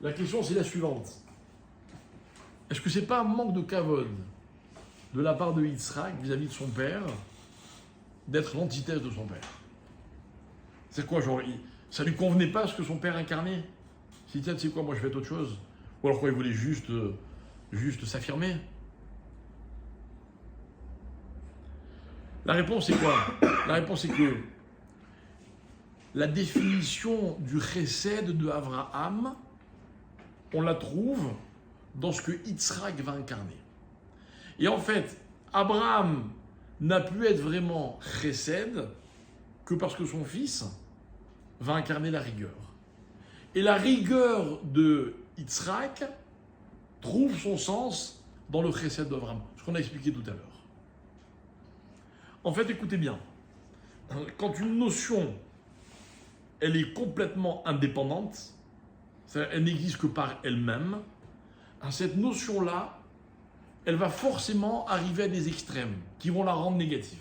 La question, c'est la suivante. Est-ce que c'est pas un manque de kavod de la part de Yitzhak vis-à-vis de son père d'être l'antithèse de son père? C'est quoi, genre, ça lui convenait pas ce que son père incarnait? Il dit, tiens, tu sais quoi, moi je vais être autre chose. Ou alors quoi, il voulait juste s'affirmer? La réponse c'est quoi? La réponse c'est que la définition du chesed de Abraham, on la trouve dans ce que Yitzhak va incarner. Et en fait, Abraham n'a pu être vraiment chesed que parce que son fils va incarner la rigueur. Et la rigueur de Yitzhak trouve son sens dans le chesed d'Abraham, ce qu'on a expliqué tout à l'heure. En fait, écoutez bien, quand une notion, elle est complètement indépendante, c'est-à-dire elle n'existe que par elle-même, cette notion-là, elle va forcément arriver à des extrêmes qui vont la rendre négative.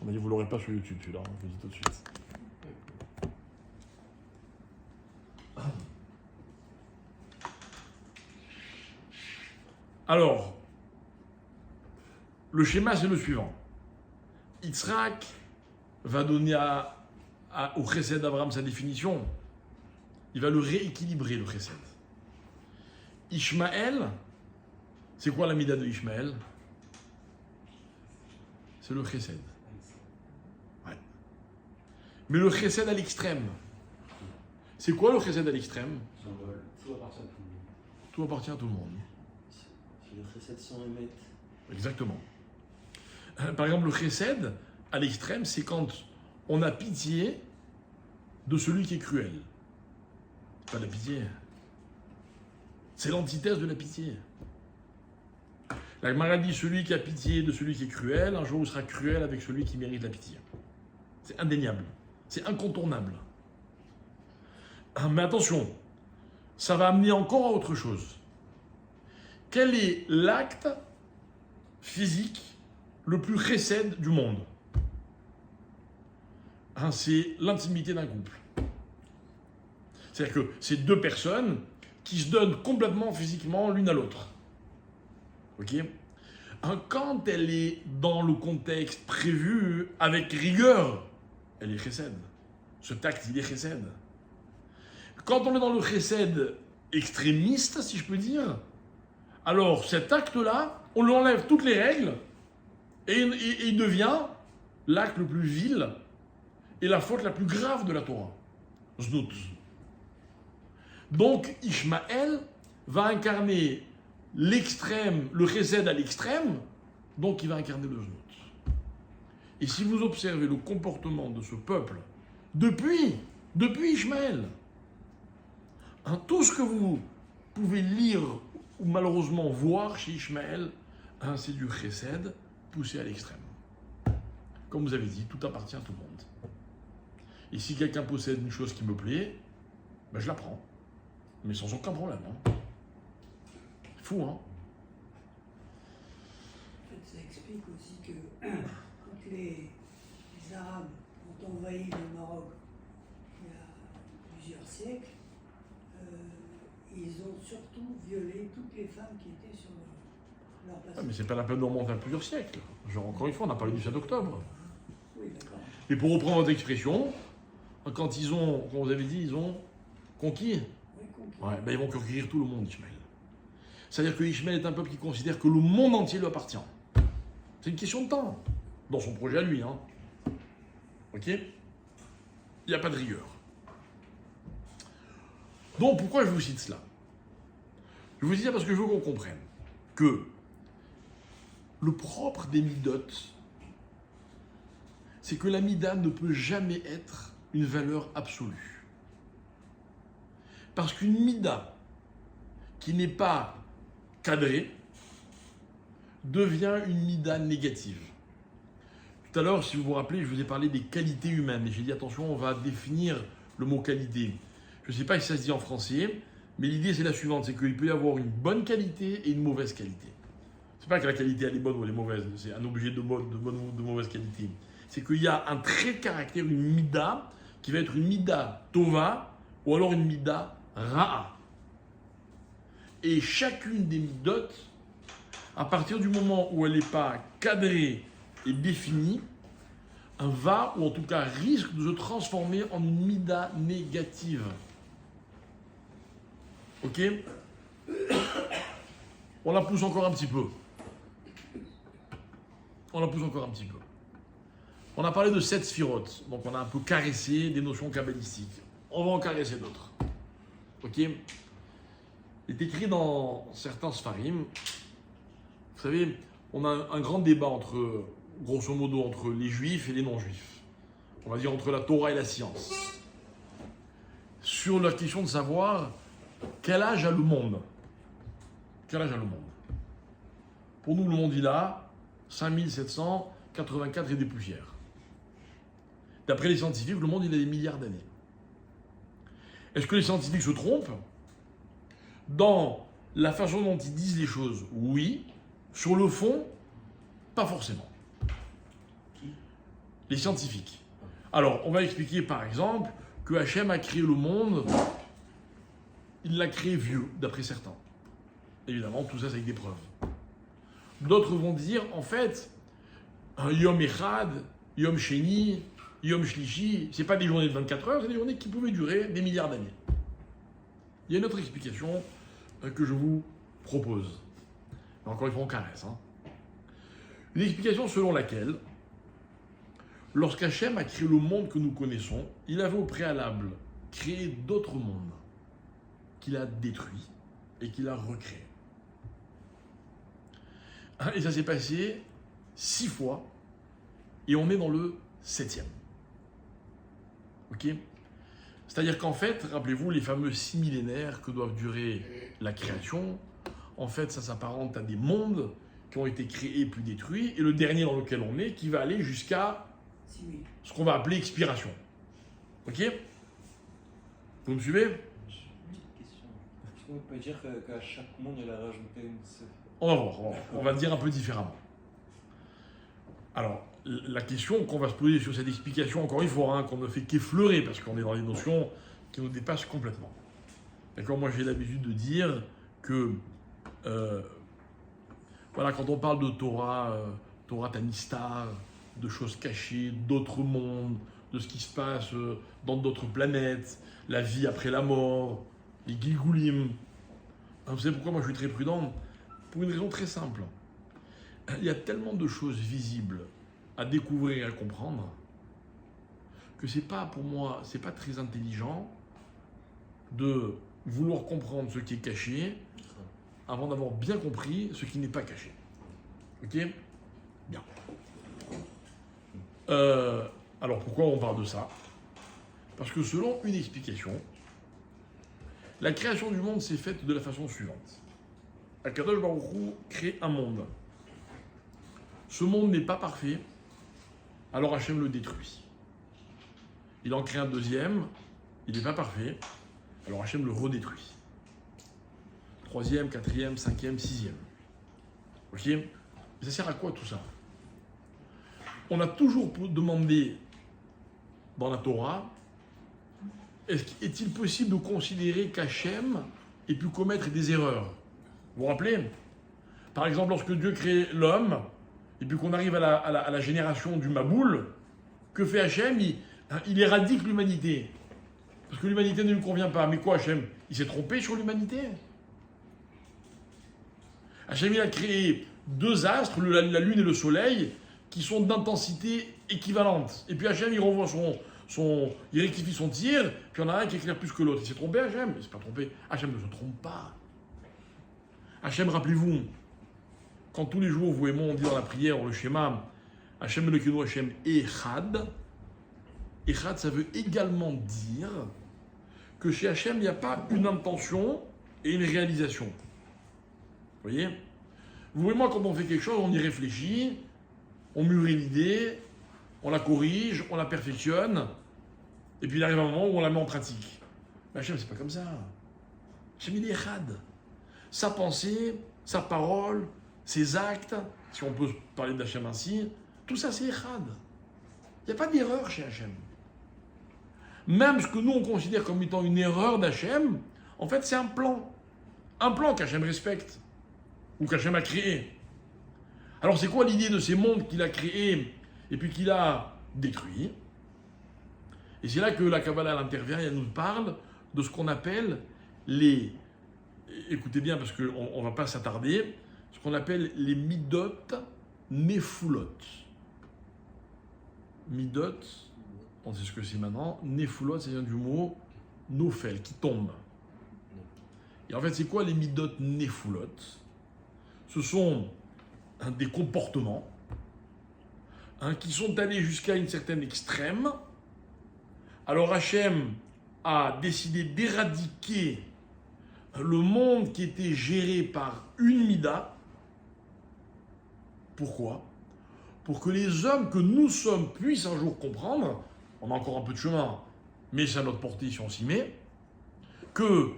On m'a dit, vous l'aurez pas sur YouTube, celui-là, je vous dis tout de suite. Alors, le schéma, c'est le suivant. Yitzhak va donner au chesed d'Abraham sa définition. Il va le rééquilibrer, le chesed. Ishmaël, c'est quoi la mida de Ishmaël? C'est le chesed. Ouais. Mais le chesed à l'extrême. C'est quoi le chesed à l'extrême? Tout appartient à tout le monde. Tout appartient à tout le monde. C'est le chesed sans émettre. Exactement. Par exemple, le chesed à l'extrême, c'est quand on a pitié de celui qui est cruel. C'est pas de la pitié. C'est l'antithèse de la pitié. La Gemara dit celui qui a pitié de celui qui est cruel, un jour il sera cruel avec celui qui mérite la pitié. C'est indéniable. C'est incontournable. Mais attention, ça va amener encore à autre chose. Quel est l'acte physique le plus chesed du monde? C'est l'intimité d'un couple. C'est-à-dire que c'est deux personnes qui se donnent complètement physiquement l'une à l'autre. Ok? Quand elle est dans le contexte prévu avec rigueur, elle est chesed. Ce tact, il est chesed. Quand on est dans le chesed extrémiste, si je peux dire, alors cet acte-là, on lui enlève toutes les règles et il devient l'acte le plus vil et la faute la plus grave de la Torah. Znout. Donc Ishmaël va incarner l'extrême, le chesed à l'extrême, donc il va incarner le znout. Et si vous observez le comportement de ce peuple depuis Ishmaël, tout ce que vous pouvez lire ou malheureusement voir chez Ishmaël, c'est du chesed poussé à l'extrême. Comme vous avez dit, tout appartient à tout le monde. Et si quelqu'un possède une chose qui me plaît, ben je la prends. Mais sans aucun problème. C'est fou, hein? En fait, ça explique aussi que quand les Arabes ont envahi le Maroc il y a plusieurs siècles, ils ont surtout violé toutes les femmes qui étaient sur leur passage. Mais c'est pas la peine de remonter à plusieurs siècles. Genre, encore une fois, on a parlé du 7 octobre. Oui, d'accord. Et pour reprendre votre expression, quand ils ont, comme vous avez dit, ils ont conquis, Oui, compris. ouais, ben ils vont conquérir tout le monde, Ishmaël. C'est-à-dire que Ishmaël est un peuple qui considère que le monde entier lui appartient. C'est une question de temps, dans son projet à lui. Ok? Il n'y a pas de rigueur. Donc pourquoi je vous cite cela? Je vous dis ça parce que je veux qu'on comprenne que le propre des midotes, c'est que la mida ne peut jamais être une valeur absolue. Parce qu'une mida qui n'est pas cadrée devient une mida négative. Tout à l'heure, si vous vous rappelez, je vous ai parlé des qualités humaines. Et j'ai dit, attention, on va définir le mot qualité. Je ne sais pas si ça se dit en français, mais l'idée c'est la suivante, c'est qu'il peut y avoir une bonne qualité et une mauvaise qualité. C'est pas que la qualité elle est bonne ou elle est mauvaise, c'est un objet de bonne ou de mauvaise qualité. C'est qu'il y a un trait de caractère, une mida, qui va être une mida tova ou alors une mida ra'a. Et chacune des midot, à partir du moment où elle n'est pas cadrée et définie, va, ou en tout cas risque de se transformer en une mida négative. Ok? On la pousse encore un petit peu. On a parlé de 7 sphirotes, donc on a un peu caressé des notions kabbalistiques. On va en caresser d'autres. Ok? Il est écrit dans certains sfarim, vous savez, on a un grand débat entre, grosso modo, entre les juifs et les non-juifs. On va dire entre la Torah et la science. Sur la question de savoir quel âge a le monde. Pour nous, le monde, il a 5784 et des poussières. D'après les scientifiques, le monde, il a des milliards d'années. Est-ce que les scientifiques se trompent dans la façon dont ils disent les choses? Oui. Sur le fond, pas forcément. Les scientifiques. Alors, on va expliquer par exemple que Hachem a créé le monde, il l'a créé vieux, d'après certains. Évidemment, tout ça, c'est avec des preuves. D'autres vont dire, en fait, un Yom Echad, Yom Sheni, Yom Shlishi, c'est pas des journées de 24 heures, c'est des journées qui pouvaient durer des milliards d'années. Il y a une autre explication que je vous propose. Mais encore une fois, on caresse. Une explication selon laquelle, lorsqu'Hachem a créé le monde que nous connaissons, il avait au préalable créé d'autres mondes qu'il a détruits et qu'il a recréés. Et ça s'est passé 6 fois et on est dans le 7e. Ok? C'est-à-dire qu'en fait, rappelez-vous, les fameux 6 millénaires que doivent durer la création, en fait, ça s'apparente à des mondes qui ont été créés puis détruits, et le dernier dans lequel on est, qui va aller jusqu'à ce qu'on va appeler expiration. Ok? Vous me suivez? J'ai une petite question. Est-ce qu'on peut dire qu'à chaque monde, il a rajouté une seule? On va voir, on va le dire un peu différemment. Alors, la question qu'on va se poser sur cette explication, encore une fois, qu'on ne fait qu'effleurer, parce qu'on est dans des notions qui nous dépassent complètement. D'accord? Moi, j'ai l'habitude de dire que, voilà, quand on parle de Torah, Torah Tanistar, de choses cachées, d'autres mondes, de ce qui se passe dans d'autres planètes, la vie après la mort, les Gilgulim. Vous savez pourquoi moi je suis très prudent? Pour une raison très simple. Il y a tellement de choses visibles à découvrir et à comprendre que c'est pas, pour moi, c'est pas très intelligent de vouloir comprendre ce qui est caché avant d'avoir bien compris ce qui n'est pas caché. Ok? Bien. Alors pourquoi on parle de ça? Parce que selon une explication, la création du monde s'est faite de la façon suivante. Akadosh Baruch Hu crée un monde. Ce monde n'est pas parfait, alors Hachem le détruit. Il en crée un deuxième, il n'est pas parfait, alors Hachem le redétruit. 3e, 4e, 5e, 6e. Ok? Mais ça sert à quoi tout ça? On a toujours demandé dans la Torah, est-il possible de considérer qu'Hachem ait pu commettre des erreurs? Vous vous rappelez? Par exemple, lorsque Dieu crée l'homme, et puis qu'on arrive à la génération du Maboul, que fait Hachem? Il éradique l'humanité. Parce que l'humanité ne lui convient pas. Mais quoi, Hachem? Il s'est trompé sur l'humanité? Hachem, il a créé 2 astres, la lune et le soleil, qui sont d'intensité équivalente. Et puis Hachem, il revoit il rectifie son tir, puis il y en a un qui éclaire plus que l'autre. Il s'est trompé, Hachem? Il ne s'est pas trompé. Hachem ne se trompe pas. Hachem, rappelez-vous, quand tous les jours, vous et moi, on dit dans la prière, le schéma, Hachem Elokeinu Hachem Echad, Echad, ça veut également dire que chez Hachem, il n'y a pas une intention et une réalisation. Vous voyez? Vous et moi, quand on fait quelque chose, on y réfléchit, on mûrit l'idée, on la corrige, on la perfectionne, et puis il arrive un moment où on la met en pratique. Mais Hachem, c'est pas comme ça. Hachem, il est Echad. Sa pensée, sa parole, ses actes, si on peut parler d'Hachem ainsi, tout ça c'est Echad. Il n'y a pas d'erreur chez Hachem. même ce que nous on considère comme étant une erreur d'Hachem, en fait c'est un plan qu'Hachem respecte, ou qu'Hachem a créé. Alors c'est quoi l'idée de ces mondes qu'il a créés et puis qu'il a détruits? Et c'est là que la Kabbalah intervient et elle nous parle de ce qu'on appelle les... Écoutez bien parce qu'on ne va pas s'attarder, ce qu'on appelle les midot nefulot. Midot, on sait ce que c'est maintenant, nefulot, ça vient du mot nofel, qui tombe. Et en fait, c'est quoi les midot nefulot? Ce sont des comportements qui sont allés jusqu'à une certaine extrême. Alors Hachem a décidé d'éradiquer le monde qui était géré par une mida. Pourquoi? Pour que les hommes que nous sommes puissent un jour comprendre, on a encore un peu de chemin, mais c'est à notre portée si on s'y met, que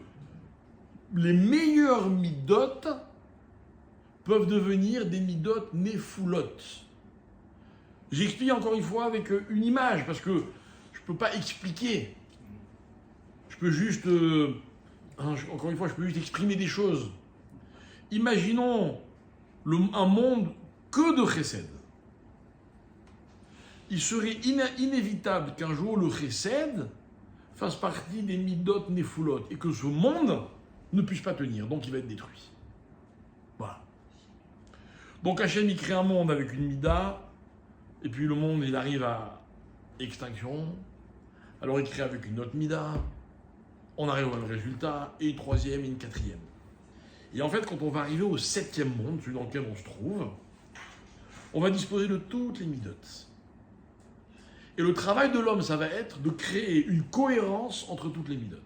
les meilleurs midot peuvent devenir des midot nefulot. J'explique encore une fois avec une image, parce que je ne peux pas expliquer. Je peux juste, encore une fois, je peux juste exprimer des choses. Imaginons un monde que de chesed. Il serait inévitable qu'un jour le chesed fasse partie des midot nefulot et que ce monde ne puisse pas tenir, donc il va être détruit. Voilà. Donc Hachem il crée un monde avec une mida, et puis le monde il arrive à extinction, alors il crée avec une autre mida, on arrive au même résultat, et une troisième et une quatrième. Et en fait quand on va arriver au septième monde, celui dans lequel on se trouve, on va disposer de toutes les midot. Et le travail de l'homme, ça va être de créer une cohérence entre toutes les midot.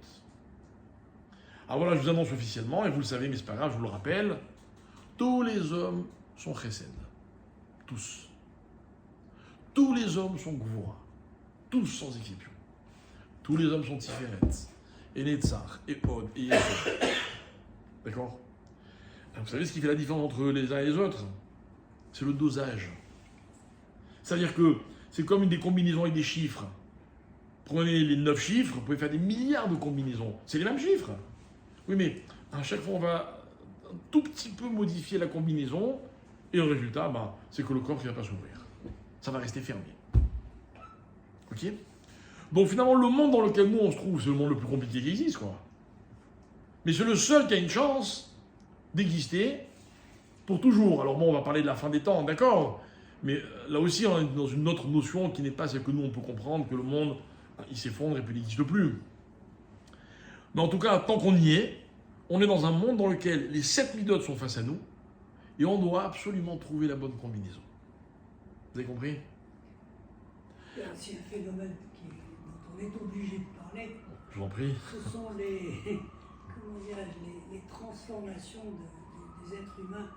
Alors voilà, je vous annonce officiellement, et vous le savez, mais c'est pas grave, je vous le rappelle, tous les hommes sont chesed. Tous. Tous les hommes sont gvoura. Tous sans exception. Tous les hommes sont tiferet, et netzach, et od, et yesod. D'accord? Vous savez ce qui fait la différence entre les uns et les autres? C'est le dosage. C'est-à-dire que c'est comme des combinaisons avec des chiffres. Prenez les 9 chiffres, vous pouvez faire des milliards de combinaisons. C'est les mêmes chiffres. Oui, mais à chaque fois, on va un tout petit peu modifier la combinaison, et le résultat, c'est que le corps ne va pas s'ouvrir. Ça va rester fermé. Ok? Donc finalement, le monde dans lequel nous on se trouve, c'est le monde le plus compliqué qui existe, quoi. Mais c'est le seul qui a une chance d'exister pour toujours. Alors bon, on va parler de la fin des temps, d'accord? Mais là aussi, on est dans une autre notion qui n'est pas celle que nous on peut comprendre, que le monde, il s'effondre et puis il n'existe plus. Mais en tout cas, tant qu'on y est, on est dans un monde dans lequel les 7 midot sont face à nous, et on doit absolument trouver la bonne combinaison. Vous avez compris? Il y a aussi un phénomène dont on est obligé de parler. Je vous en prie. Ce sont les, comment dirais-je, les transformations des êtres humains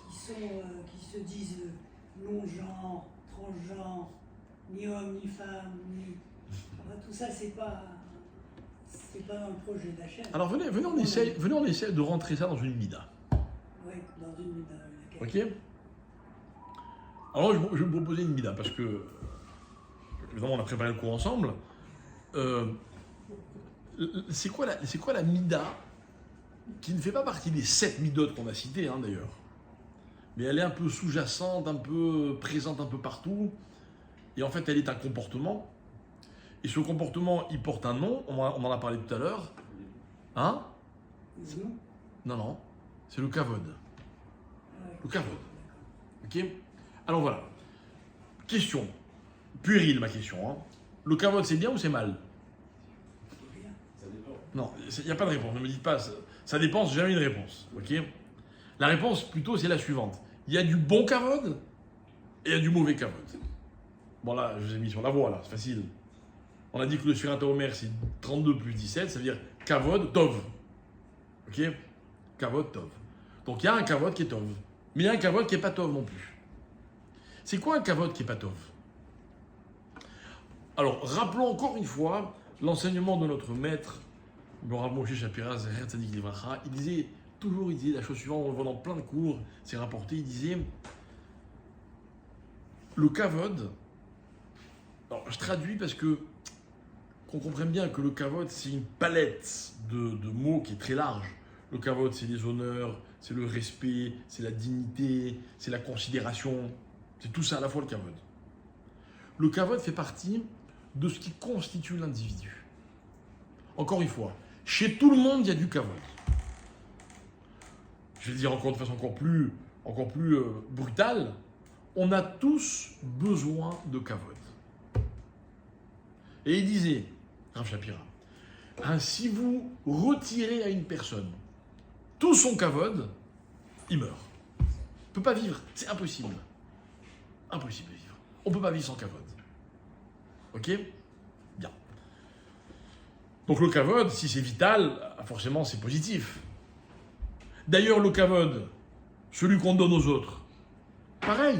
qui se disent non-genre, transgenre, ni homme, ni femme, ni... Enfin, tout ça, c'est pas dans le projet d'Hachem. Alors venez, on essaie de rentrer ça dans une mida. Oui, dans une mida. Ok? Alors je vais vous proposer une mida, parce que, évidemment, on a préparé le cours ensemble. C'est quoi la mida qui ne fait pas partie des 7 midot qu'on a cités, d'ailleurs, mais elle est un peu sous-jacente, un peu présente un peu partout, et en fait, elle est un comportement. Et ce comportement, il porte un nom, on en a parlé tout à l'heure. Hein? Non, c'est le kavod. Le kavod. Ok? Alors voilà. Question. Puérile ma question. Le kavod, c'est bien ou c'est mal? Ça dépend. Non, il n'y a pas de réponse. Ne me dites pas. Ça dépend, j'ai jamais une réponse. Ok? La réponse, plutôt, c'est la suivante. Il y a du bon kavod et il y a du mauvais kavod. Bon, là, je vous ai mis sur la voie, là. C'est facile. On a dit que le Sfirat HaOmer, c'est 32 plus 17, ça veut dire kavod, tov. Ok? Kavod, tov. Donc, il y a un kavod qui est tov. Mais il y a un kavod qui n'est pas tov non plus. C'est quoi un kavod qui n'est pas tov? Alors, rappelons encore une fois l'enseignement de notre maître, le Rav Moshe Shapira, Zecher Tzadik Livracha. Il disait la chose suivante, on le voit dans plein de cours, c'est rapporté, il disait le kavod, alors je traduis parce que qu'on comprenne bien que le kavod, c'est une palette de mots qui est très large. Le kavod, c'est les honneurs, c'est le respect, c'est la dignité, c'est la considération. C'est tout ça à la fois le kavod. Le kavod fait partie de ce qui constitue l'individu. Encore une fois, chez tout le monde, il y a du kavod. Je vais le dire encore de façon encore plus brutale. On a tous besoin de kavod. Et il disait, Rav Shapira, si vous retirez à une personne tout son kavod, il meurt. Il ne peut pas vivre, c'est impossible. Impossible de vivre. On ne peut pas vivre sans kavod. Ok? Bien. Donc le kavod, si c'est vital, forcément c'est positif. D'ailleurs, le kavod, celui qu'on donne aux autres, pareil,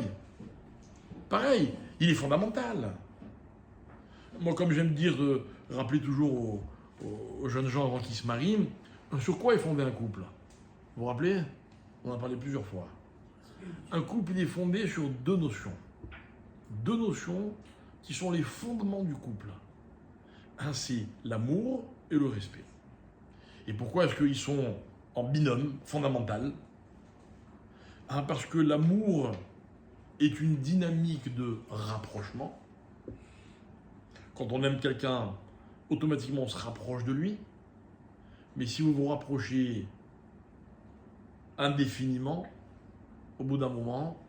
il est fondamental. Moi, comme j'aime dire, de rappeler toujours aux jeunes gens avant qu'ils se marient, sur quoi est fondé un couple? Vous vous rappelez? On en a parlé plusieurs fois. Un couple, il est fondé sur deux notions. Deux notions qui sont les fondements du couple. Un, c'est l'amour et le respect. Et pourquoi est-ce qu'ils sont en binôme fondamental? Parce que l'amour est une dynamique de rapprochement. Quand on aime quelqu'un, automatiquement on se rapproche de lui. Mais si vous vous rapprochez indéfiniment, au bout d'un moment,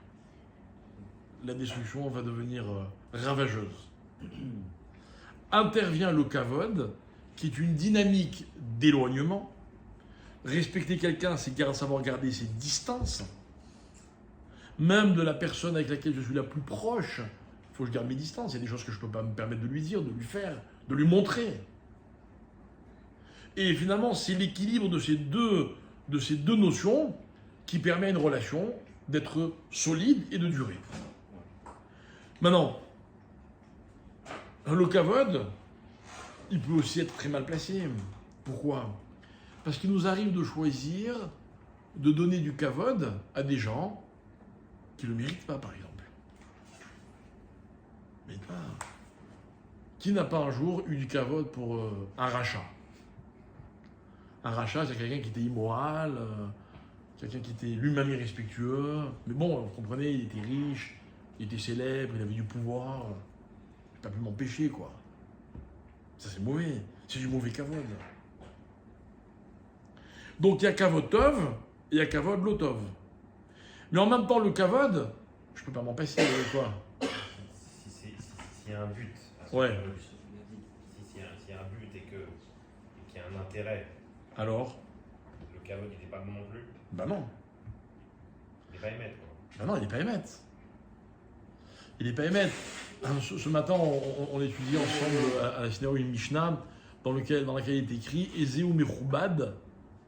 la destruction va devenir ravageuse. Intervient le kavod, qui est une dynamique d'éloignement. Respecter quelqu'un, c'est savoir garder ses distances. Même de la personne avec laquelle je suis la plus proche, il faut que je garde mes distances. Il y a des choses que je ne peux pas me permettre de lui dire, de lui faire, de lui montrer. Et finalement, c'est l'équilibre de ces deux notions qui permet à une relation d'être solide et de durer. Maintenant, le kavod, il peut aussi être très mal placé. Pourquoi? Parce qu'il nous arrive de choisir de donner du kavod à des gens qui ne le méritent pas, par exemple. Mais pas. Qui n'a pas un jour eu du kavod pour un rachat? Un rachat, c'est quelqu'un qui était immoral, quelqu'un qui était lui-même irrespectueux. Mais bon, vous comprenez, il était riche, il était célèbre, il avait du pouvoir. Je n'ai pas pu m'empêcher, quoi. Ça, c'est mauvais. C'est du mauvais kavod. Donc, il y a kavod tov et il y a kavod lotov. Mais en même temps, le kavod, je ne peux pas m'en passer, quoi. S'il y a un but, Ouais. s'il y a un but et qu'il y a un intérêt, Alors? le kavod il n'est pas bon non plus. Ben non. Il n'est pas émettre, quoi. Ben non, il n'est pas émettre. Il n'est pas émettre. Ce matin, on étudiait ensemble à la synagogue une Mishnah dans laquelle il est écrit Ezeu Mechoubad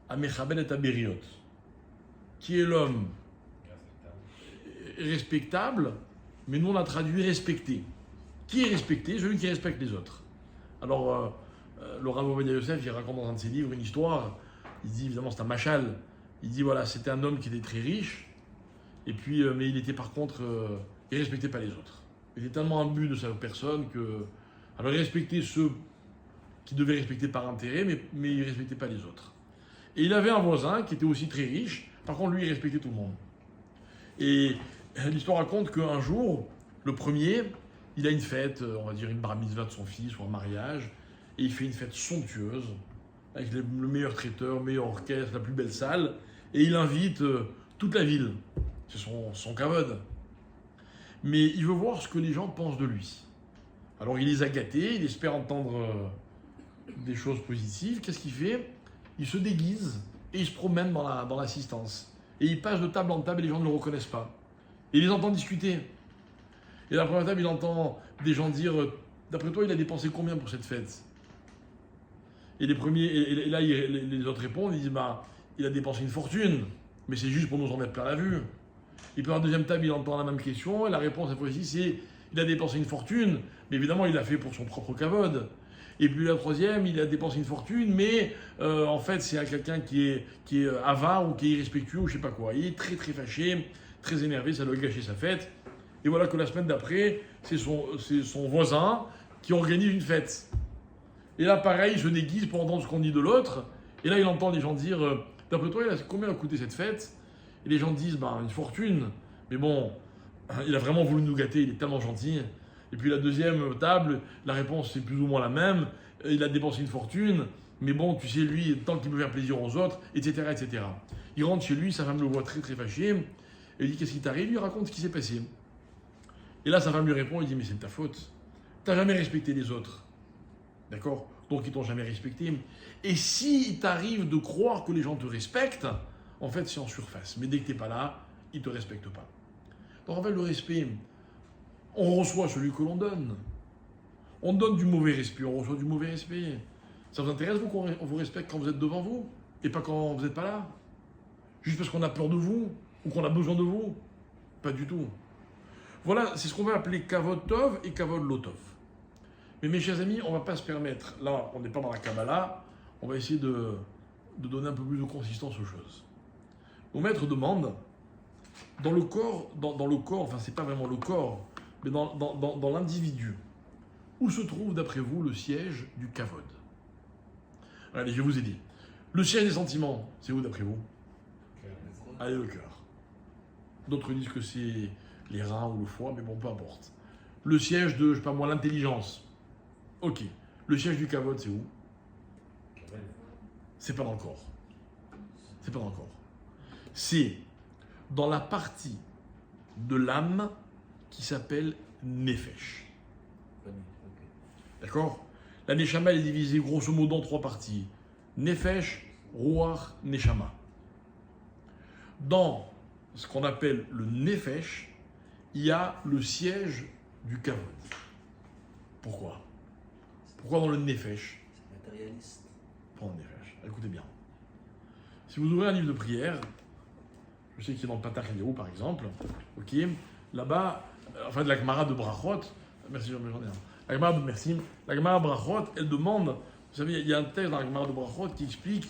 Amechabel et Aberiot. Qui est l'homme respectable, mais nous on a traduit respecté. Qui est respecté? Celui qui respecte les autres. Alors, le Rav Ovadia Yosef, il raconte dans un de ses livres une histoire. Il dit, évidemment, c'est un machal. Il dit, voilà, c'était un homme qui était très riche, et puis, mais il était par contre, il ne respectait pas les autres. Il était tellement imbu de sa personne que. Alors, il respectait ceux qui devaient respecter par intérêt, mais il ne respectait pas les autres. Et il avait un voisin qui était aussi très riche, par contre, lui, il respectait tout le monde. Et l'histoire raconte qu'un jour, le premier, il a une fête, on va dire une bar mitzvah de son fils ou un mariage, et il fait une fête somptueuse, avec le meilleur traiteur, le meilleur orchestre, la plus belle salle, et il invite toute la ville. C'est son kavod. Mais il veut voir ce que les gens pensent de lui. Alors il les a gâtés, il espère entendre des choses positives. Qu'est-ce qu'il fait? Il se déguise et il se promène dans l'assistance. Et il passe de table en table et les gens ne le reconnaissent pas. Et il les entend discuter. Et à la première table, il entend des gens dire « D'après toi, il a dépensé combien pour cette fête ?» Et là, les autres répondent, ils disent bah, « Il a dépensé une fortune, mais c'est juste pour nous en mettre plein la vue. » Et puis à la deuxième table, il entend la même question, et la réponse cette fois-ci, c'est « Il a dépensé une fortune, mais évidemment, il l'a fait pour son propre kavod. » Et puis la troisième, il a dépensé une fortune, mais en fait, c'est à quelqu'un qui est avare ou qui est irrespectueux ou je sais pas quoi. Il est très très fâché, très énervé, ça doit gâcher sa fête. Et voilà que la semaine d'après, c'est son voisin qui organise une fête. Et là, pareil, il se déguise pour entendre ce qu'on dit de l'autre. Et là, il entend les gens dire d'après toi, combien a coûté cette fête? Et les gens disent une fortune. Mais bon, il a vraiment voulu nous gâter, il est tellement gentil. Et puis la deuxième table, la réponse c'est plus ou moins la même. Il a dépensé une fortune. Mais bon, tu sais, lui, tant qu'il peut faire plaisir aux autres, etc., etc. Il rentre chez lui, sa femme le voit très très fâché. Et il dit qu'est-ce qui t'arrive? Il lui raconte ce qui s'est passé. Et là, sa femme lui répond, il dit mais c'est de ta faute. T'as jamais respecté les autres. D'accord? Donc ils t'ont jamais respecté. Et si il t'arrive de croire que les gens te respectent, en fait c'est en surface. Mais dès que t'es pas là, ils te respectent pas. Donc en fait le respect, on reçoit celui que l'on donne. On donne du mauvais respect, on reçoit du mauvais respect. Ça vous intéresse vous qu'on vous respecte quand vous êtes devant vous et pas quand vous n'êtes pas là? Juste parce qu'on a peur de vous ou qu'on a besoin de vous? Pas du tout. Voilà, c'est ce qu'on va appeler Kavod Tov et Kavod Lotov. Mais mes chers amis, on ne va pas se permettre, là on n'est pas dans la Kabbalah, on va essayer de donner un peu plus de consistance aux choses. Mon maître demande, dans le corps, enfin c'est pas vraiment le corps, mais dans l'individu, où se trouve d'après vous le siège du Kavod? Allez, je vous ai dit. Le siège des sentiments, c'est où d'après vous? Allez, le cœur. D'autres disent que c'est les reins ou le foie, mais bon, peu importe. Le siège de, je sais pas moi, l'intelligence. Ok. Le siège du Kavod, c'est où? C'est pas dans le corps. C'est pas dans le corps. C'est dans la partie de l'âme qui s'appelle Nefesh. D'accord? La Neshama elle est divisée grosso modo en 3 parties. Nefesh, Ruach, Neshama. Dans ce qu'on appelle le Nefesh, il y a le siège du Kavod. Pourquoi? Pourquoi dans le Nefesh? C'est matérialiste. Pas dans le Nefesh. Écoutez bien. Si vous ouvrez un livre de prière, je sais qu'il est dans le Patach Eliyahu par exemple, ok, là-bas, enfin de la Gemara de Brachot, merci, j'en ai un. La Gemara de merci, la Gemara Brachot, elle demande, vous savez, il y a un texte dans la Gemara de Brachot qui explique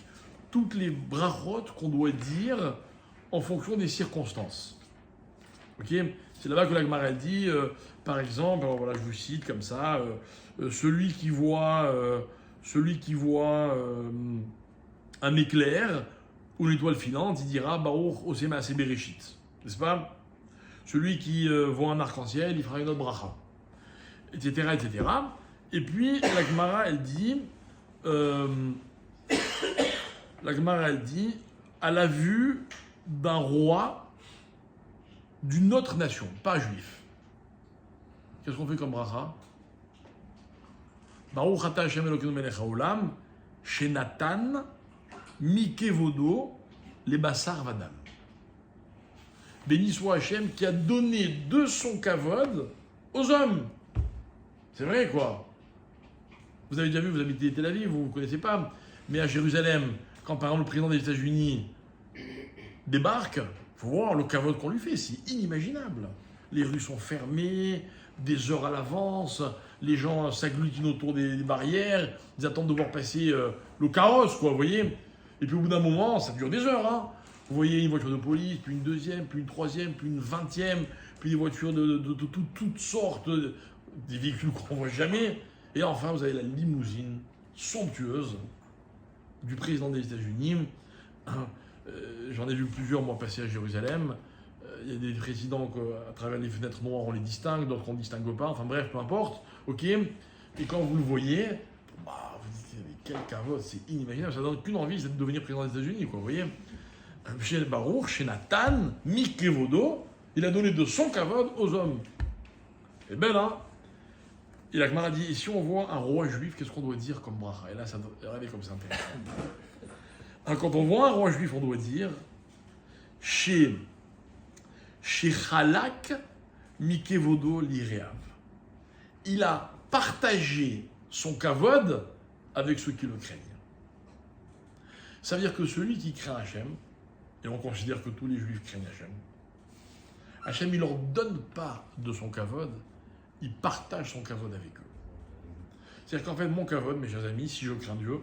toutes les brachot qu'on doit dire en fonction des circonstances. Ok, c'est là-bas que la Gemara elle dit, par exemple, alors voilà, je vous cite comme ça, celui qui voit un éclair ou une étoile filante, il dira Baruch Osema Aseh Bereshit, n'est-ce pas? Celui qui voit un arc-en-ciel, il fera une autre bracha, etc., etc. Et puis la Gemara elle dit, à la vue d'un roi d'une autre nation, pas juif. Qu'est-ce qu'on fait comme bracha? Baruch ata Hashem Elokeinu melech haolam, shenatan mikevodo les bassar vadam. Béni soit Hashem qui a donné de son kavod aux hommes. C'est vrai quoi. Vous avez déjà vu, vous habitez Tel Aviv, vous ne connaissez pas, mais à Jérusalem, quand par exemple le président des États-Unis débarque, il faut voir le kavod qu'on lui fait, c'est inimaginable. Les rues sont fermées, des heures à l'avance, les gens s'agglutinent autour des barrières, ils attendent de voir passer le carrosse, quoi, vous voyez. Et puis au bout d'un moment, ça dure des heures, hein. Vous voyez une voiture de police, puis une deuxième, puis une troisième, puis une 20e, puis des voitures de toutes sortes, des véhicules qu'on ne voit jamais. Et enfin, vous avez la limousine somptueuse du président des États-Unis. J'en ai vu plusieurs, moi, passer à Jérusalem. Il y a des présidents qu'à travers les fenêtres noires, on les distingue, d'autres qu'on ne distingue pas. Enfin bref, peu importe. Ok. Et quand vous le voyez, vous dites, mais quel kavod, c'est inimaginable. Ça ne donne qu'une envie, c'est de devenir président des États-Unis, quoi. Vous voyez. Chez Baruch, chez Nathan, Mikevodo, il a donné de son kavod aux hommes. C'est belle, hein? Et la Gemara dit, et si on voit un roi juif, qu'est-ce qu'on doit dire comme bracha? Et là, ça doit arriver comme c'est intéressant. Quand on voit un roi juif, on doit dire chez Chalak Mikevodo Lireav. Il a partagé son kavod avec ceux qui le craignent. Ça veut dire que celui qui craint Hachem, et on considère que tous les juifs craignent Hachem, Hachem il ne leur donne pas de son kavod, il partage son kavod avec eux. C'est-à-dire qu'en fait, mon kavod, mes chers amis, si je crains Dieu,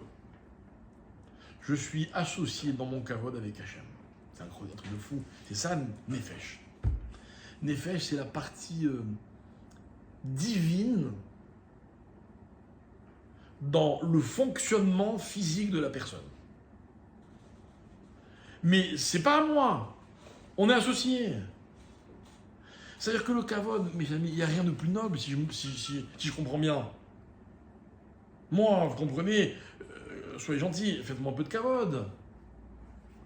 je suis associé dans mon kavod avec Hachem. C'est un truc de fou. C'est ça, Nefesh. Nefesh, c'est la partie divine dans le fonctionnement physique de la personne. Mais c'est pas à moi. On est associés. C'est-à-dire que le kavod, mes amis, il n'y a rien de plus noble si je comprends bien. Moi, vous comprenez, soyez gentils, faites-moi un peu de kavod.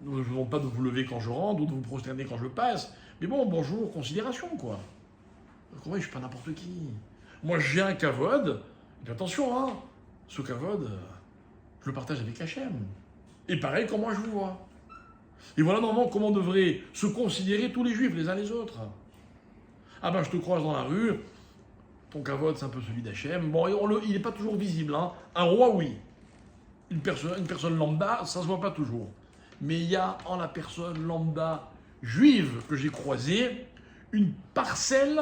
Je ne vous demande pas de vous lever quand je rentre ou de vous prosterner quand je passe. Mais bon, bonjour, considération, quoi. Vous comprenez, je ne suis pas n'importe qui. Moi, j'ai un kavod. Et attention, hein, ce kavod, je le partage avec Hachem. Et pareil, quand moi je vous vois. Et voilà normalement comment devraient se considérer tous les juifs, les uns les autres. Ah ben, je te croise dans la rue, ton kavod, c'est un peu celui d'Hachem. Bon, il n'est pas toujours visible, hein. Un roi, oui. Une personne lambda, ça ne se voit pas toujours. Mais il y a en la personne lambda juive que j'ai croisée une parcelle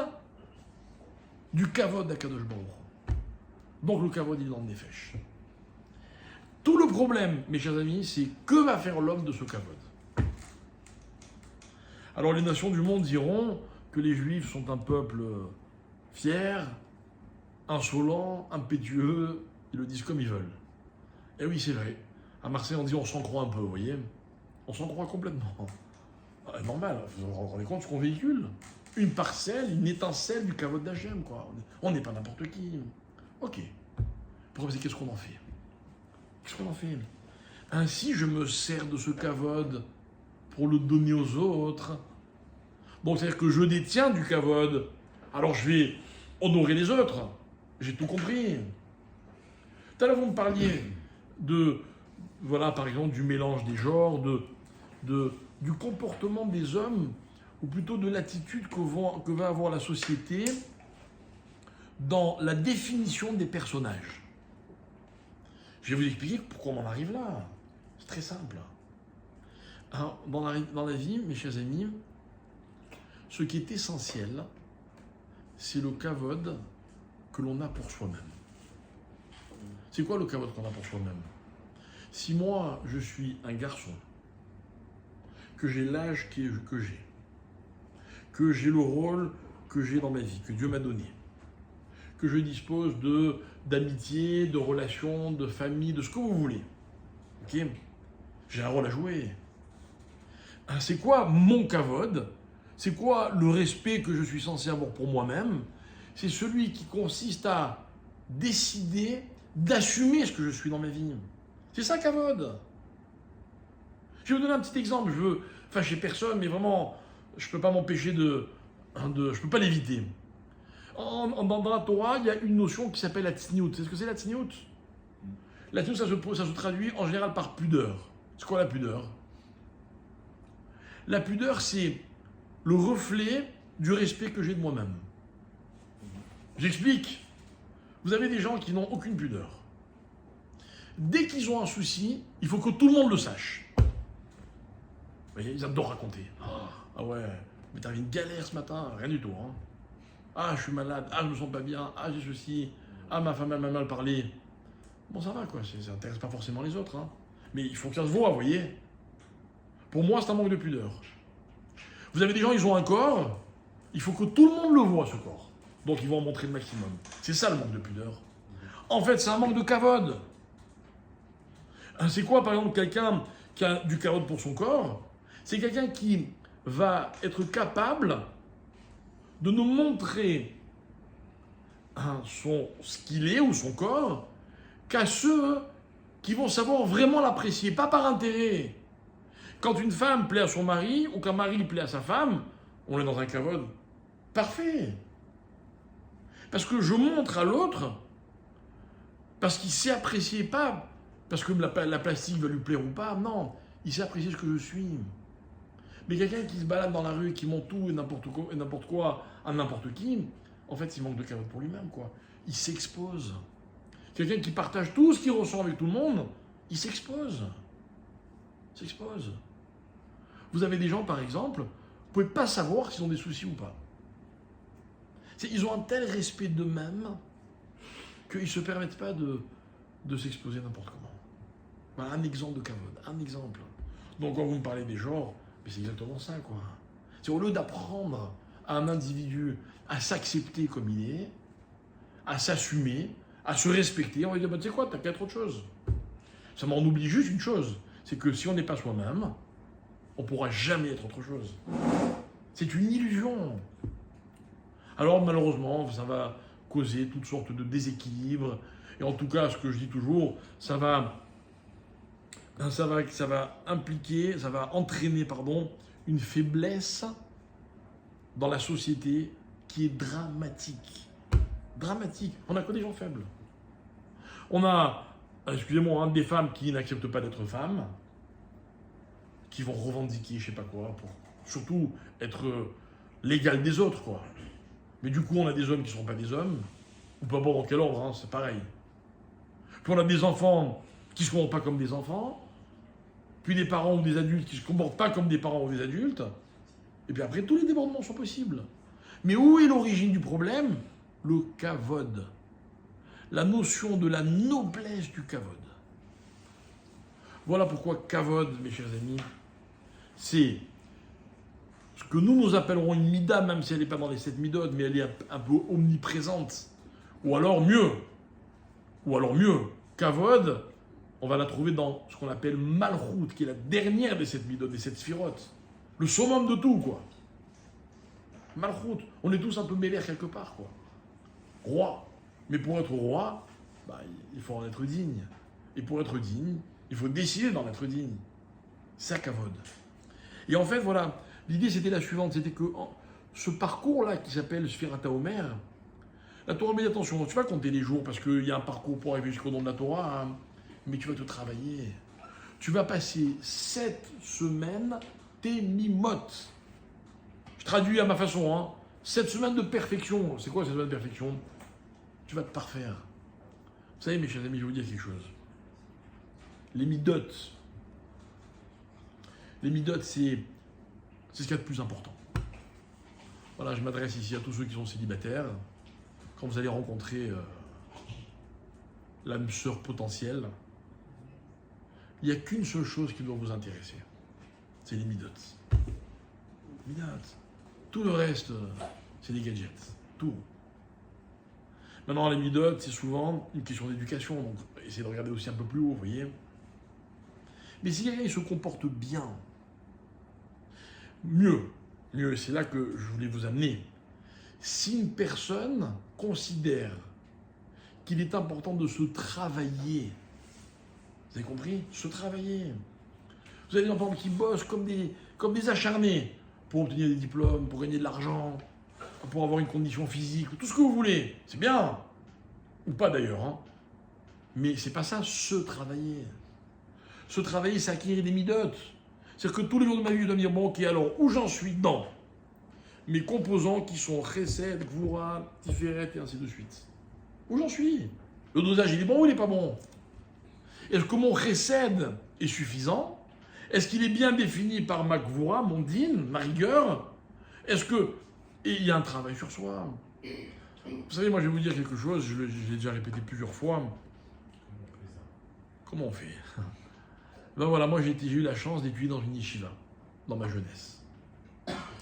du kavod d'Akadosh Baruch Hu. Donc le kavod, il est dans le nefesh. Tout le problème, mes chers amis, c'est que va faire l'homme de ce kavod. Alors les nations du monde diront que les juifs sont un peuple fier, insolent, impétueux, ils le disent comme ils veulent. Et oui, c'est vrai. À Marseille, on dit on s'en croit un peu, vous voyez. On s'en croit complètement. Normal, vous vous rendez compte de ce qu'on véhicule. Une parcelle, une étincelle du kavod d'Hachem, quoi. On n'est pas n'importe qui. Ok. Le problème, c'est qu'est-ce qu'on en fait? Qu'est-ce qu'on en fait? Ainsi, je me sers de ce kavod pour le donner aux autres. Donc, c'est-à-dire que je détiens du kavod. Alors, je vais honorer les autres. J'ai tout compris. Tout à l'heure, vous me parliez de, voilà, par exemple, du mélange des genres, du comportement des hommes, ou plutôt de l'attitude que va avoir la société dans la définition des personnages. Je vais vous expliquer pourquoi on en arrive là. C'est très simple. Alors, dans la vie, mes chers amis, ce qui est essentiel, c'est le kavod que l'on a pour soi-même. C'est quoi le kavod qu'on a pour soi-même? Si moi, je suis un garçon, que j'ai l'âge que j'ai le rôle que j'ai dans ma vie, que Dieu m'a donné, que je dispose d'amitié, de relations, de famille, de ce que vous voulez. Ok? J'ai un rôle à jouer. C'est quoi mon kavod? C'est quoi le respect que je suis censé avoir pour moi-même? C'est celui qui consiste à décider d'assumer ce que je suis dans ma vie. C'est ça, kavod. Je vais vous donner un petit exemple. Je veux fâcher personne, mais vraiment, je ne peux pas m'empêcher je ne peux pas l'éviter. Dans la Torah, il y a une notion qui s'appelle la tzniut. C'est ce que c'est la tzniut? La tzniut, ça se traduit en général par pudeur. C'est quoi la pudeur? La pudeur, c'est le reflet du respect que j'ai de moi-même. J'explique. Vous avez des gens qui n'ont aucune pudeur. Dès qu'ils ont un souci, il faut que tout le monde le sache. Vous voyez, ils adorent raconter. Ah ouais, mais t'avais une galère ce matin, rien du tout. Hein. Ah, je suis malade, ah, je me sens pas bien, ah, j'ai ceci, ah, ma femme elle m'a mal parlé. Bon, ça va quoi, ça n'intéresse pas forcément les autres. Hein. Mais il faut que ça se voit, vous voyez. Pour moi, c'est un manque de pudeur. Vous avez des gens, ils ont un corps, il faut que tout le monde le voit, ce corps. Donc, ils vont en montrer le maximum. C'est ça, le manque de pudeur. En fait, c'est un manque de kavod. C'est quoi, par exemple, quelqu'un qui a du kavod pour son corps? C'est quelqu'un qui va être capable de nous montrer ce qu'il est ou son corps qu'à ceux qui vont savoir vraiment l'apprécier, pas par intérêt. Quand une femme plaît à son mari ou qu'un mari plaît à sa femme, on est dans un kavod parfait. Parce que je montre à l'autre, parce qu'il sait apprécier, pas parce que la plastique va lui plaire ou pas, non, il sait apprécier ce que je suis. Mais quelqu'un qui se balade dans la rue, qui montre tout et n'importe quoi à n'importe qui, en fait, il manque de kavod pour lui-même, quoi. Il s'expose. Quelqu'un qui partage tout ce qu'il ressent avec tout le monde, il s'expose. Vous avez des gens, par exemple, vous ne pouvez pas savoir s'ils ont des soucis ou pas. Ils ont un tel respect d'eux-mêmes qu'ils ne se permettent pas de s'exposer n'importe comment. Voilà un exemple de kavod, un exemple. Donc quand vous me parlez des genres, mais c'est exactement ça, quoi. C'est au lieu d'apprendre à un individu à s'accepter comme il est, à s'assumer, à se respecter, on va dire, bah, tu sais quoi, t'as qu'à être autre chose. Ça m'en oublie juste une chose, c'est que si on n'est pas soi-même, on ne pourra jamais être autre chose. C'est une illusion. Alors malheureusement, ça va causer toutes sortes de déséquilibres. Et en tout cas, ce que je dis toujours, ça va impliquer, ça va entraîner, une faiblesse dans la société qui est dramatique. Dramatique. On n'a que des gens faibles. On a, excusez-moi, des femmes qui n'acceptent pas d'être femmes, qui vont revendiquer je sais pas quoi, pour surtout être l'égal des autres, quoi. Mais du coup, on a des hommes qui ne sont pas des hommes, ou pas bon dans quel ordre, hein, c'est pareil. Puis on a des enfants qui ne se comportent pas comme des enfants, puis des parents ou des adultes qui ne se comportent pas comme des parents ou des adultes, et puis après, tous les débordements sont possibles. Mais où est l'origine du problème? Le kavod. La notion de la noblesse du kavod. Voilà pourquoi kavod, mes chers amis, c'est ce que nous appellerons une mida, même si elle n'est pas dans les 7 midot, mais elle est un peu omniprésente. Ou alors mieux, kavod, on va la trouver dans ce qu'on appelle malchut, qui est la dernière des 7 midot, des 7 sphirotes. Le summum de tout, quoi. Malchut, on est tous un peu mêlés quelque part, quoi. Roi. Mais pour être roi, il faut en être digne. Et pour être digne, il faut décider d'en être digne. C'est ça, kavod. Et en fait, voilà, l'idée c'était la suivante, c'était que ce parcours-là qui s'appelle Sphirata Omer, la Torah me dit attention, tu vas compter les jours parce qu'il y a un parcours pour arriver jusqu'au nom de la Torah, hein, mais tu vas te travailler. Tu vas passer 7 semaines témimot. Je traduis à ma façon, hein. 7 semaines de perfection. C'est quoi 7 semaines de perfection? Tu vas te parfaire. Vous savez, mes chers amis, je vais vous dire quelque chose. Les midot, c'est ce qu'il y a de plus important. Voilà, je m'adresse ici à tous ceux qui sont célibataires. Quand vous allez rencontrer l'âme sœur potentielle, il n'y a qu'une seule chose qui doit vous intéresser. C'est les midot. Midot. Tout le reste, c'est des gadgets. Tout. Maintenant, les midot, c'est souvent une question d'éducation. Donc, essayez de regarder aussi un peu plus haut, vous voyez. Mais si quelqu'un se comporte bien, mieux, c'est là que je voulais vous amener. Si une personne considère qu'il est important de se travailler, vous avez compris? Se travailler. Vous avez des enfants qui bossent comme des acharnés pour obtenir des diplômes, pour gagner de l'argent, pour avoir une condition physique, tout ce que vous voulez. C'est bien. Ou pas d'ailleurs. Hein. Mais c'est pas ça, se travailler. Se travailler, c'est acquérir des midotes. C'est-à-dire que tous les jours de ma vie, je dois me dire, bon, ok, alors, où j'en suis dans mes composants qui sont chesed, gvura, tiferet et ainsi de suite. Où j'en suis? Le dosage, il est bon ou il n'est pas bon? Est-ce que mon chesed est suffisant? Est-ce qu'il est bien défini par ma gvura, mon din, ma rigueur? Est-ce que... Et il y a un travail sur soi. Vous savez, moi, je vais vous dire quelque chose, je l'ai déjà répété plusieurs fois. Comment on fait? Ben voilà, moi j'ai eu la chance d'étudier dans une yeshiva, dans ma jeunesse.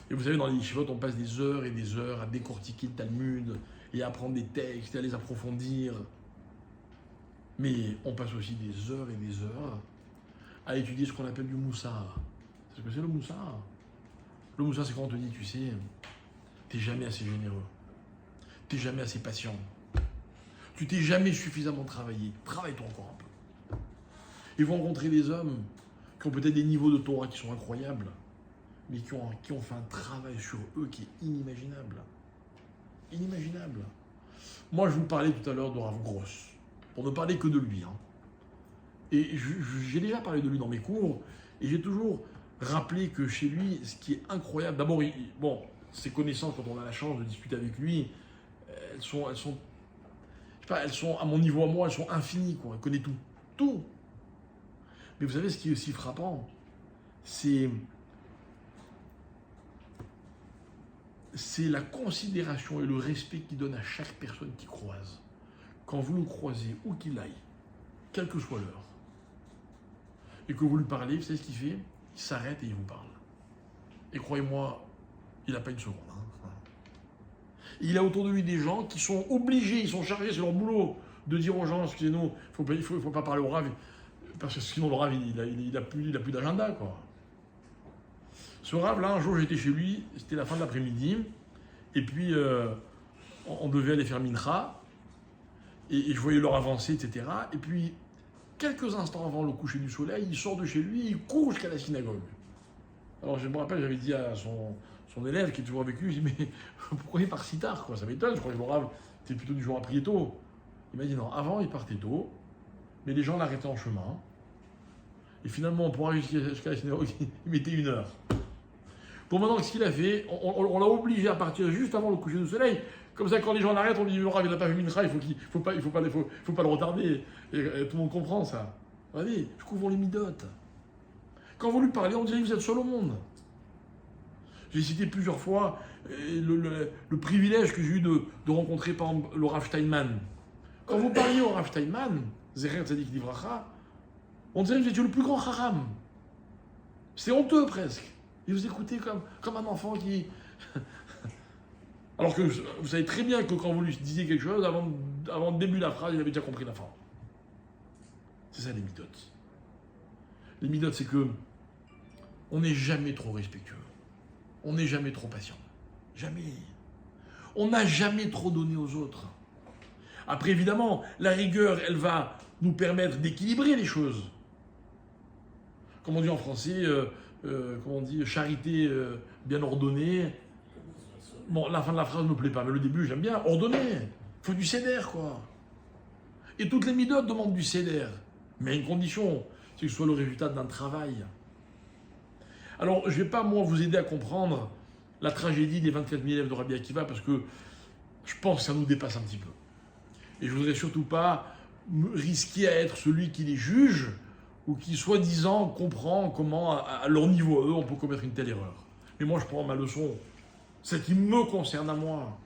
Et vous savez, dans les yeshivot, on passe des heures et des heures à décortiquer le Talmud, et à apprendre des textes, et à les approfondir. Mais on passe aussi des heures et des heures à étudier ce qu'on appelle du moussar. C'est ce que c'est le moussar? Le moussar, c'est quand on te dit, tu sais, t'es jamais assez généreux, t'es jamais assez patient, tu t'es jamais suffisamment travaillé, travaille-toi encore un peu. Ils vont rencontrer des hommes qui ont peut-être des niveaux de Torah qui sont incroyables, mais qui ont fait un travail sur eux qui est inimaginable. Inimaginable. Moi, je vous parlais tout à l'heure de Rav Gross, pour ne parler que de lui. Hein. Et j'ai déjà parlé de lui dans mes cours, et j'ai toujours rappelé que chez lui, ce qui est incroyable, d'abord, bon, ses connaissances, quand on a la chance de discuter avec lui, elles sont, je sais pas, elles sont, à mon niveau à moi, elles sont infinies, quoi. Il connaît tout. Tout. Mais vous savez, ce qui est aussi frappant, c'est la considération et le respect qu'il donne à chaque personne qu'il croise. Quand vous le croisez, où qu'il aille, quelle que soit l'heure, et que vous lui parlez, vous savez ce qu'il fait? Il s'arrête et il vous parle. Et croyez-moi, il n'a pas une seconde. Hein. Il a autour de lui des gens qui sont obligés, ils sont chargés, c'est leur boulot, de dire aux gens, excusez-nous, il faut pas parler au Rav, parce que sinon le Rav, il a plus d'agenda, quoi. Ce Rav, là, un jour, j'étais chez lui, c'était la fin de l'après-midi, et puis on devait aller faire Mincha, et je voyais l'heure avancer, etc. Et puis, quelques instants avant le coucher du soleil, il sort de chez lui, il court jusqu'à la synagogue. Alors je me rappelle, j'avais dit à son élève qui est toujours avec lui, je dis mais pourquoi il part si tard, quoi? Ça m'étonne, je crois que le Rav, c'était plutôt du genre à prier tôt. Il m'a dit non, avant il partait tôt, mais les gens l'arrêtaient en chemin. Et finalement, pour arriver jusqu'à la synagogue, il mettait 1 heure. Pour maintenant, ce qu'il a fait, on l'a obligé à partir juste avant le coucher du soleil. Comme ça, quand les gens l'arrêtent, on lui dit le Rav, il n'a pas fait Mincha, il faut pas le retarder. Et tout le monde comprend ça. Regardez, je couvre les midotes. Quand vous lui parlez, on dirait que vous êtes seul au monde. J'ai cité plusieurs fois le privilège que j'ai eu de rencontrer par exemple le Rav Steinman. Quand vous parliez au Rav Steinman, Zecher Tzadik Livracha, on dirait que vous étiez le plus grand haram. C'est honteux presque. Et vous écoutez comme un enfant qui... Alors que vous savez très bien que quand vous lui disiez quelque chose, avant le début de la phrase, il avait déjà compris la fin. C'est ça les midotes. Les midotes, c'est que on n'est jamais trop respectueux. On n'est jamais trop patient. Jamais. On n'a jamais trop donné aux autres. Après, évidemment, la rigueur, elle va nous permettre d'équilibrer les choses. Comme on dit en français, comment on dit, charité bien ordonnée. Bon, la fin de la phrase ne me plaît pas, mais le début, j'aime bien. Ordonné. Il faut du céder, quoi. Et toutes les midotes demandent du céder. Mais à une condition, c'est que ce soit le résultat d'un travail. Alors, je ne vais pas, moi, vous aider à comprendre la tragédie des 24 000 élèves de Rabbi Akiva, parce que je pense que ça nous dépasse un petit peu. Et je ne voudrais surtout pas risquer à être celui qui les juge, ou qui, soi-disant, comprend comment, à leur niveau, eux, on peut commettre une telle erreur. Mais moi, je prends ma leçon, celle qui me concerne à moi.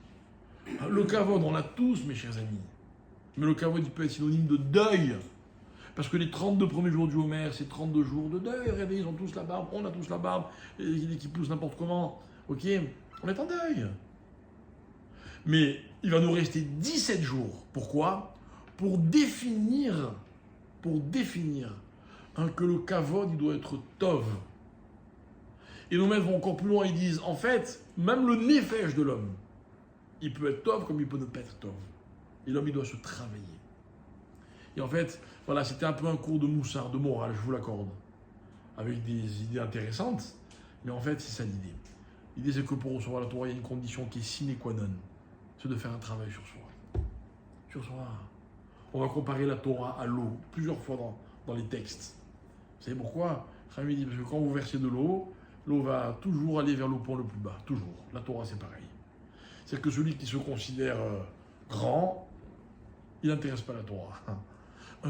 Le kavod, on l'a tous, mes chers amis. Mais le kavod, il peut être synonyme de deuil. Parce que les 32 premiers jours du Homer, c'est 32 jours de deuil. Regardez, ils ont tous la barbe, on a tous la barbe, et qui poussent n'importe comment. Ok, on est en deuil. Mais il va nous rester 17 jours. Pourquoi? Pour définir que le kavod, il doit être tov. Et nos maîtres vont encore plus loin, ils disent, en fait, même le nefesh de l'homme, il peut être tov comme il peut ne pas être tov. Et l'homme, il doit se travailler. Et en fait, voilà, c'était un peu un cours de moussard, de morale, je vous l'accorde. Avec des idées intéressantes, mais en fait, c'est ça l'idée. L'idée, c'est que pour recevoir la Torah, il y a une condition qui est sine qua non. C'est de faire un travail sur soi. Sur soi. On va comparer la Torah à l'eau, plusieurs fois dans les textes. Vous savez pourquoi? Rami dit, parce que quand vous versez de l'eau va toujours aller vers le point le plus bas. Toujours. La Torah, c'est pareil. C'est que celui qui se considère grand, il n'intéresse pas la Torah.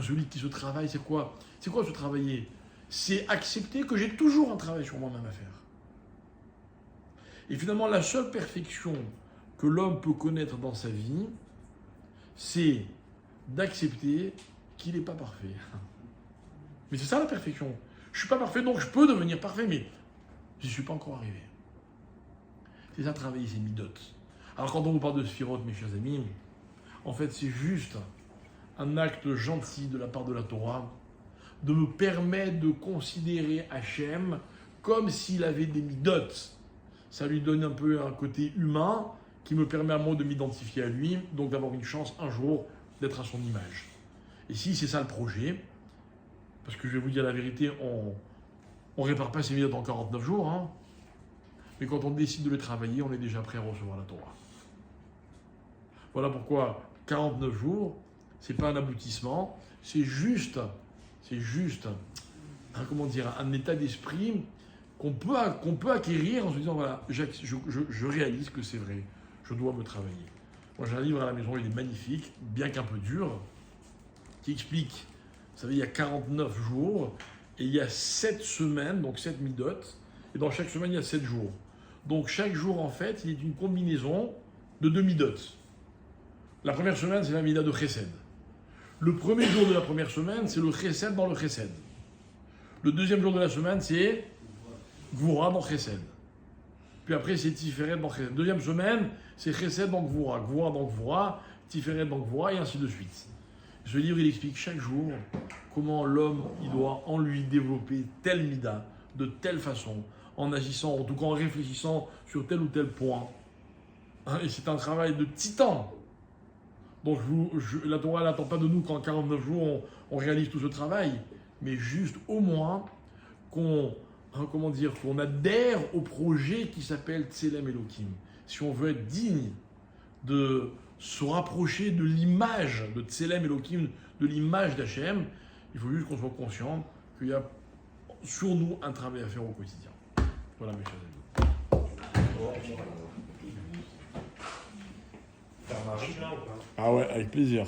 Celui qui se travaille, c'est quoi? C'est quoi se travailler? C'est accepter que j'ai toujours un travail sur moi-même à faire. Et finalement, la seule perfection que l'homme peut connaître dans sa vie, c'est d'accepter qu'il n'est pas parfait. Mais c'est ça la perfection. Je ne suis pas parfait, donc je peux devenir parfait, mais je n'y suis pas encore arrivé. C'est ça, travailler, c'est midotes. Alors quand on vous parle de Sphirot, mes chers amis, en fait, c'est juste un acte gentil de la part de la Torah de me permettre de considérer Hachem comme s'il avait des midotes. Ça lui donne un peu un côté humain qui me permet à moi de m'identifier à lui, donc d'avoir une chance un jour d'être à son image. Et si c'est ça le projet, parce que je vais vous dire la vérité, on ne répare pas ces midotes en 49 jours, hein, mais quand on décide de les travailler, on est déjà prêt à recevoir la Torah. Voilà pourquoi 49 jours, c'est pas un aboutissement, c'est juste un état d'esprit qu'on peut acquérir en se disant, voilà, je réalise que c'est vrai, je dois me travailler. Moi j'ai un livre à la maison, il est magnifique, bien qu'un peu dur, qui explique, vous savez, il y a 49 jours, et il y a 7 semaines, donc 7 midotes, et dans chaque semaine il y a 7 jours. Donc chaque jour en fait, il est une combinaison de 2 midotes. La première semaine, c'est la mida de Chesed. Le premier jour de la première semaine, c'est le Chesed dans le Chesed. Le deuxième jour de la semaine, c'est Gvura dans Chesed. Puis après, c'est Tiferet dans Chesed. Deuxième semaine, c'est Chesed dans Gvura, Gvura dans Gvura, Tiferet dans Gvura, et ainsi de suite. Ce livre, il explique chaque jour comment l'homme, il doit en lui développer telle mida, de telle façon, en agissant, en tout cas en réfléchissant sur tel ou tel point. Hein, et c'est un travail de titan. Donc la Torah n'attend pas de nous qu'en 49 jours, on réalise tout ce travail, mais juste au moins qu'on adhère au projet qui s'appelle Tselem Elohim. Si on veut être digne de se rapprocher de l'image de Tselem Elohim, de l'image d'Hachem, il faut juste qu'on soit conscient qu'il y a sur nous un travail à faire au quotidien. Voilà mes chers amis. Faire marche là ou pas? Ah ouais, avec plaisir.